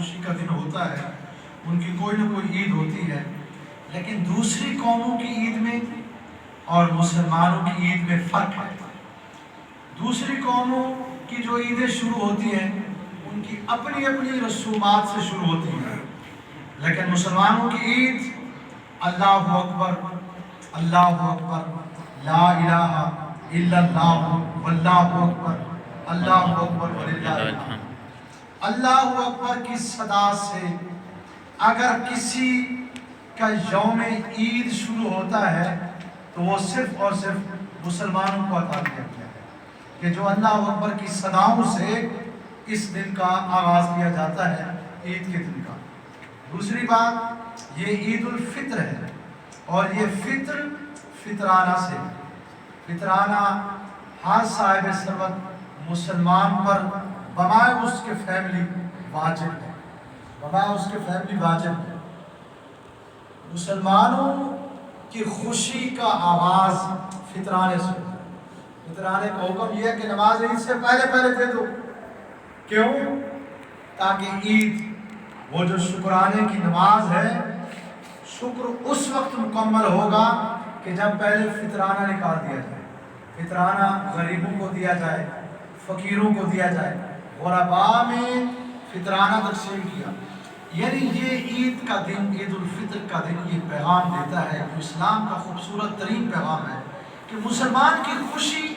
خوشی کا دن ہوتا ہے، ان کی کوئی نہ کوئی عید ہوتی ہے، لیکن دوسری قوموں کی عید میں اور مسلمانوں کی عید میں فرق ہے۔ دوسری قوموں کی جو عیدیں شروع ہوتی ہیں ان کی اپنی اپنی رسومات سے شروع ہوتی ہیں، لیکن مسلمانوں کی عید اللہ اکبر، اللہ اکبر، لا الہ الا اللہ واللہ اکبر، اللہ اکبر وللہ الحمد۔ اللہ اکبر کی صدا سے اگر کسی کا یوم عید شروع ہوتا ہے تو وہ صرف اور صرف مسلمانوں کو عطا کیا گیا ہے کہ جو اللہ اکبر کی صداؤں سے اس دن کا آغاز کیا جاتا ہے، عید کے دن کا۔ دوسری بات، یہ عید الفطر ہے، اور یہ فطرانہ سے، فطرانہ ہر صاحب ثروت مسلمان پر بمائے اس کے فیملی واجب ہے، بمائے اس کے فیملی واجب ہے۔ مسلمانوں کی خوشی کا آغاز فطرانے سے، فطرانے کا حکم یہ ہے کہ نماز عید سے پہلے پہلے دے دو۔ کیوں؟ تاکہ عید، وہ جو شکرانے کی نماز ہے، شکر اس وقت مکمل ہوگا کہ جب پہلے فطرانہ نکال دیا جائے، فطرانہ غریبوں کو دیا جائے، فقیروں کو دیا جائے، غرباء میں فطرانہ تقسیم کیا۔ یعنی یہ عید کا دن، عید الفطر کا دن، یہ پیغام دیتا ہے، جو اسلام کا خوبصورت ترین پیغام ہے کہ مسلمان کی خوشی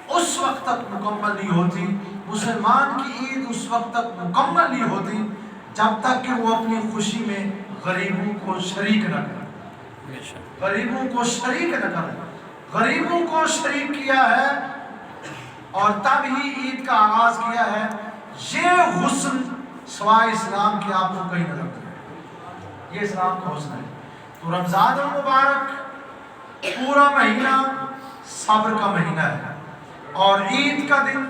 اس وقت تک مکمل نہیں ہوتی، مسلمان کی عید اس وقت تک مکمل نہیں ہوتی جب تک کہ وہ اپنی خوشی میں غریبوں کو شریک نہ کرے، غریبوں کو شریک نہ کرے۔ غریبوں کو شریک کیا ہے اور تب ہی عید کا آغاز کیا ہے۔ یہ حسن سوائے اسلام کے آپ کو کہیں نہ لگتا ہے، یہ اسلام کا حسن ہے۔ تو رمضان المبارک پورا مہینہ صبر کا مہینہ ہے، اور عید کا دن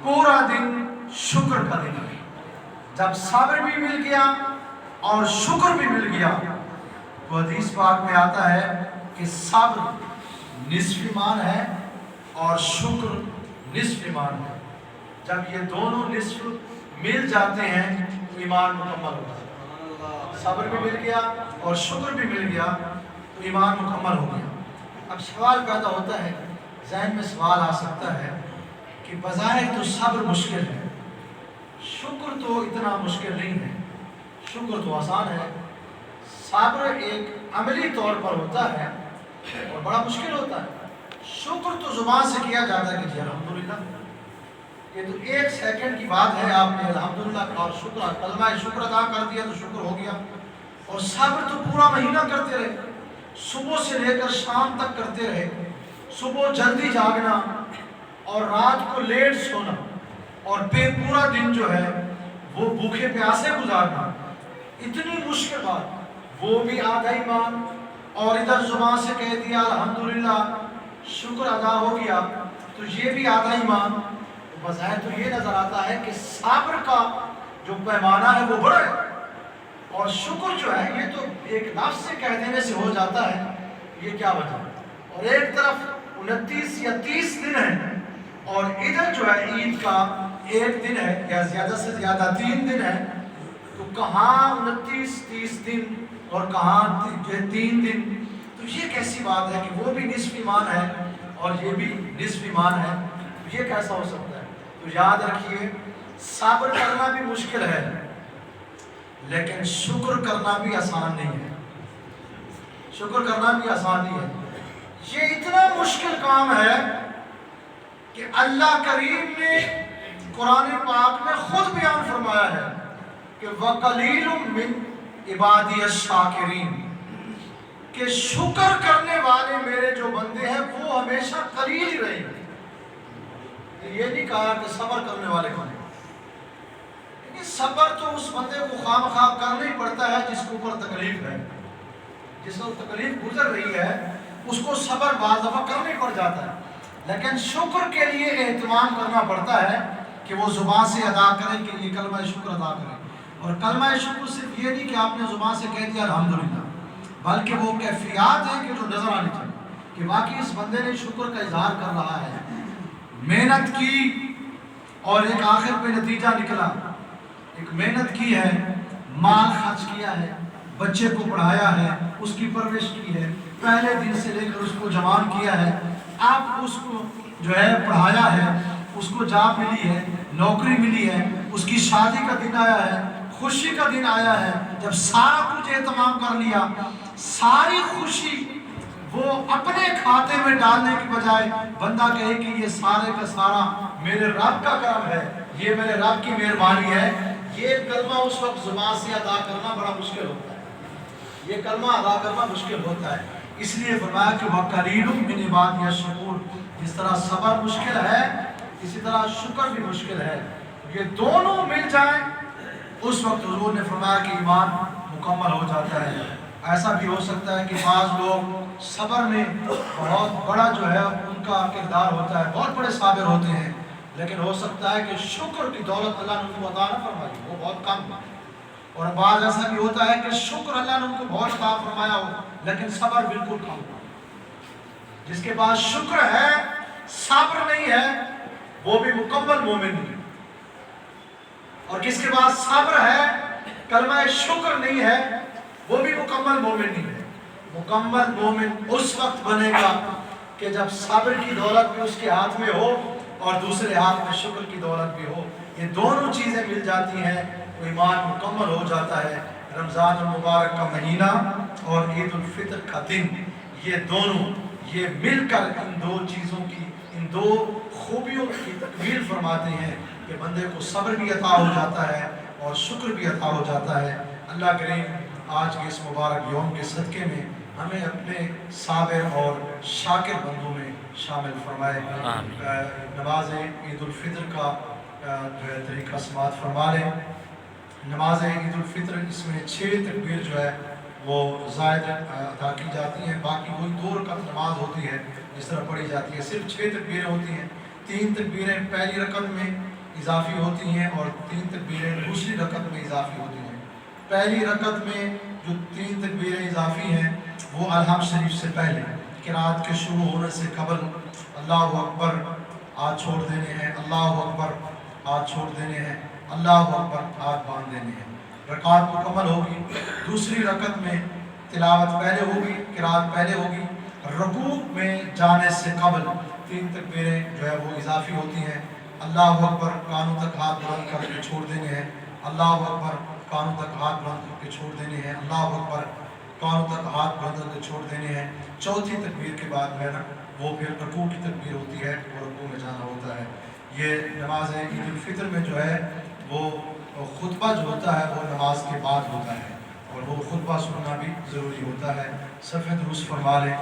پورا دن شکر کا دن ہے۔ جب صبر بھی مل گیا اور شکر بھی مل گیا تو حدیث پاک میں آتا ہے کہ صبر نصف ایمان ہے اور شکر نصف ایمان ہے۔ جب یہ دونوں نصف مل جاتے ہیں تو ایمان مکمل ہوتا ہے۔ صبر بھی مل گیا اور شکر بھی مل گیا تو ایمان مکمل ہو گیا۔ اب سوال پیدا ہوتا ہے، ذہن میں سوال آ سکتا ہے کہ بظاہر تو صبر مشکل ہے، شکر تو اتنا مشکل نہیں ہے، شکر تو آسان ہے۔ صبر ایک عملی طور پر ہوتا ہے اور بڑا مشکل ہوتا ہے۔ شکر تو زبان سے کیا جاتا ہے کہ جی الحمدللہ، یہ تو ایک سیکنڈ کی بات ہے، آپ نے الحمدللہ اور شکر، کلمہ شکر ادا کر دیا تو شکر ہو گیا۔ اور صبر تو پورا مہینہ کرتے رہے، صبح سے لے کر شام تک کرتے رہے، صبح جلدی جاگنا اور رات کو لیٹ سونا، اور پھر پورا دن جو ہے وہ بھوکے پیاسے گزارنا، اتنی مشکل بات، وہ بھی آدھا ایمان، اور ادھر زبان سے کہہ دیا الحمدللہ، شکر ادا ہو گیا، تو یہ بھی آدھا ایمان۔ بظاہر تو یہ نظر آتا ہے کہ صبر کا جو پیمانہ ہے وہ بڑا ہے، اور شکر جو ہے یہ تو ایک لفظ سے کہہ دینے سے ہو جاتا ہے، یہ کیا وجہ ہے؟ اور ایک طرف 29 یا 30 دن ہے، اور ادھر جو ہے عید کا ایک دن ہے یا زیادہ سے زیادہ 3 دن ہے، تو کہاں 29 30 دن اور کہاں 3 دن؟ تو یہ کیسی بات ہے کہ وہ بھی نصف ایمان ہے اور یہ بھی نصف ایمان ہے؟ یہ کیسا ہو سکتا ہے؟ تو یاد رکھیے، صبر کرنا بھی مشکل ہے لیکن شکر کرنا بھی آسان نہیں ہے، شکر کرنا بھی آسان نہیں ہے۔ یہ اتنا مشکل کام ہے کہ اللہ کریم نے قرآن پاک میں خود بیان فرمایا ہے کہ وَقَلِيلٌ مِّنْ عِبَادِيَ الشَّاكِرِينَ، کہ شکر کرنے والے میرے جو بندے ہیں وہ ہمیشہ قلیل ہی رہیں گے۔ یہ نہیں کہا کہ صبر کرنے والے کون ہیں، لیکن صبر تو اس بندے کو خواہ کرنا ہی پڑتا ہے جس کے اوپر تکلیف ہے، جس کو تکلیف گزر رہی ہے اس کو صبر بعض دفعہ کرنا ہی پڑ جاتا ہے، لیکن شکر کے لیے اہتمام کرنا پڑتا ہے کہ وہ زبان سے ادا کریں کہ یہ کلمہ شکر ادا کریں۔ اور کلمہ شکر صرف یہ نہیں کہ آپ نے زبان سے کہہ دیا الحمدللہ، بلکہ وہ کیفیات ہیں کہ جو نظر آنی چاہیے کہ واقعی اس بندے نے شکر کا اظہار کر رہا ہے، محنت کی اور ایک آخر پہ نتیجہ نکلا، ایک محنت کی کی ہے، مال خرچ کیا ہے، بچے کو پڑھایا ہے، اس کی پرورش کی ہے، پہلے دن سے لے کر اس کو جوان کیا ہے، آپ اس کو جو ہے پڑھایا ہے، اس کو جاب ملی ہے، نوکری ملی ہے، اس کی شادی کا دن آیا ہے، خوشی کا دن آیا ہے، جب سارا کچھ اہتمام کر لیا، ساری خوشی وہ اپنے کھاتے میں ڈالنے کی بجائے بندہ کہے کہ یہ سارے کا سارا میرے رب کا کرم ہے، یہ میرے رب کی مہربانی ہے، یہ کلمہ اس وقت زبان سے ادا کرنا بڑا مشکل ہوتا ہے، یہ کلمہ ادا کرنا مشکل ہوتا ہے۔ اس لیے فرمایا کہ وَقَلِيلٌ مِّنْ عِبَادِيَ الشَّكُورُ، جس طرح صبر مشکل ہے اسی طرح شکر بھی مشکل ہے، یہ دونوں مل جائیں اس وقت حضور نے فرمایا کہ ایمان مکمل ہو جاتا ہے۔ ایسا بھی ہو سکتا ہے کہ بعض لوگ صبر میں بہت بڑا جو ہے ان کا کردار ہوتا ہے، بہت بڑے صابر ہوتے ہیں، لیکن ہو سکتا ہے کہ شکر کی دولت اللہ نے ان کو عطا نہ فرمائی، وہ بہت کم ہے۔ اور بعض ایسا بھی ہوتا ہے کہ شکر اللہ نے ان کو بہت عطا فرمایا ہو لیکن صبر بالکل کم ہو۔ جس کے پاس شکر ہے صبر نہیں ہے وہ بھی مکمل مومن نہیں، اور جس کے پاس صبر ہے کلمہ شکر نہیں ہے وہ بھی مکمل مومن نہیں ہے۔ مکمل مومن اس وقت بنے گا کہ جب صبر کی دولت بھی اس کے ہاتھ میں ہو اور دوسرے ہاتھ میں شکر کی دولت بھی ہو، یہ دونوں چیزیں مل جاتی ہیں تو ایمان مکمل ہو جاتا ہے۔ رمضان المبارک کا مہینہ اور عید الفطر کا دن، یہ دونوں یہ مل کر ان دو چیزوں کی، ان دو خوبیوں کی تکمیل فرماتے ہیں کہ بندے کو صبر بھی عطا ہو جاتا ہے اور شکر بھی عطا ہو جاتا ہے۔ اللہ کریم آج کے اس مبارک یوم کے صدقے میں ہمیں اپنے صابر اور شاکر بندوں میں شامل فرمائے۔ نماز عید الفطر کا جو ہے طریقہ سماعت فرما لیں۔ نماز عید الفطر اس میں 6 تکبیر جو ہے وہ زائد ادا کی جاتی ہیں، باقی وہی 2 رکعت نماز ہوتی ہے جس طرح پڑھی جاتی ہے، صرف 6 تکبیریں ہوتی ہیں۔ 3 تکبیریں پہلی رکعت میں اضافی ہوتی ہیں اور 3 تکبیریں دوسری رکعت میں اضافی ہوتی ہیں۔ پہلی رکعت میں جو 3 تکبیریں اضافی ہیں وہ الحمد شریف سے پہلے، قرات کے شروع ہونے سے قبل اللہ اکبر ہاتھ چھوڑ دینے ہیں، اللہ اکبر ہاتھ چھوڑ دینے ہیں، اللہ اکبر ہاتھ باندھ دینے ہیں۔ رکعت مکمل ہوگی، دوسری رکعت میں تلاوت پہلے ہوگی، قرات پہلے ہوگی، رکوع میں جانے سے قبل 3 تکبیریں جو ہے وہ اضافی ہوتی ہیں۔ اللہ اکبر کانوں تک ہاتھ بلند کر کے چھوڑ دینے ہیں، اللہ اکبر کانوں تک ہاتھ بلند کر کے چھوڑ دینے ہیں، اللہ اکبر کانوں تک ہاتھ بلند کر کے چھوڑ دینے ہیں۔ چوتھی تکبیر کے بعد ہے نا وہ پھر رکوع کی تکبیر ہوتی ہے اور رکوع میں جانا ہوتا ہے۔ یہ نماز عید الفطر میں جو ہے وہ خطبہ جو ہوتا ہے وہ نماز کے بعد ہوتا ہے اور وہ خطبہ سننا بھی ضروری ہوتا ہے۔ صفحہ درست فرما لیں۔